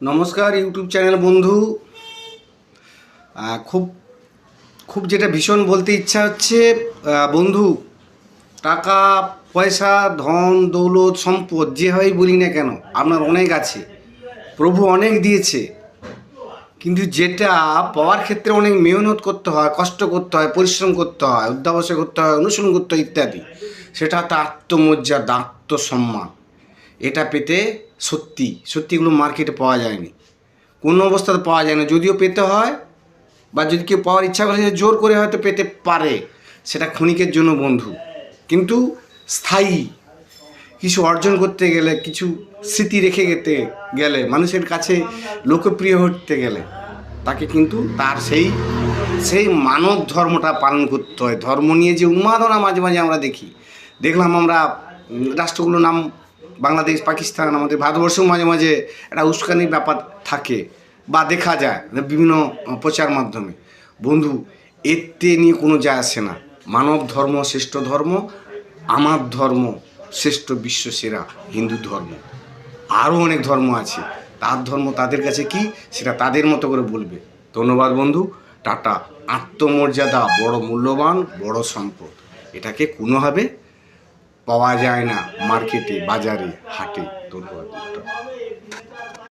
নমস্কার YouTube channel বন্ধু। খুব খুব যেটা ভীষণ বলতে ইচ্ছা হচ্ছে, বন্ধু, টাকা পয়সা ধন দৌলত সম্পদ যেভাবেই বলি না কেন আপনার অনেক আছে, প্রভু অনেক দিয়েছে। কিন্তু যেটা পাওয়ার ক্ষেত্রে অনেক মেহনত করতে হয়, কষ্ট করতে হয়, পরিশ্রম করতে হয়, অধ্যাবসায় করতে হয়, অনুশীলন করতে হয় ইত্যাদি, সেটা হচ্ছে আত্মমর্যাদা, আত্মসম্মান। এটা পেতে সত্যি সত্যিগুলো মার্কেটে পাওয়া যায়নি, কোনো অবস্থাতে পাওয়া যায় না। যদিও পেতে হয় বা যদি কেউ পাওয়ার ইচ্ছা করে সে জোর করে হয়তো পেতে পারে, সেটা ক্ষণিকের জন্য বন্ধু। কিন্তু স্থায়ী কিছু অর্জন করতে গেলে, কিছু স্মৃতি রেখে যেতে গেলে, মানুষের কাছে লোকপ্রিয় হতে গেলে তাকে কিন্তু তার সেই সেই মানব ধর্মটা পালন করতে হয়। ধর্ম নিয়ে যে উন্মাদনা মাঝে মাঝে আমরা দেখলাম আমরা, রাষ্ট্রগুলোর নাম বাংলাদেশ, পাকিস্তান, আমাদের ভারতবর্ষেও মাঝে মাঝে একটা উস্কানির ব্যাপার থাকে বা দেখা যায় বিভিন্ন প্রচার মাধ্যমে। বন্ধু, এতে নিয়ে কোনো যায় আসে না। মানব ধর্ম শ্রেষ্ঠ ধর্ম, আমার ধর্ম শ্রেষ্ঠ, বিশ্বসেরা হিন্দু ধর্ম। আরও অনেক ধর্ম আছে, তার ধর্ম তাদের কাছে কি সেটা তাদের মতো করে বলবে। ধন্যবাদ বন্ধু, টাটা। আত্মমর্যাদা বড় মূল্যবান, বড় সম্পদ। এটাকে কোনোভাবে পাওয়া যায় না মার্কেটে, বাজারে, হাটে। ধন্যবাদ বন্ধুরা।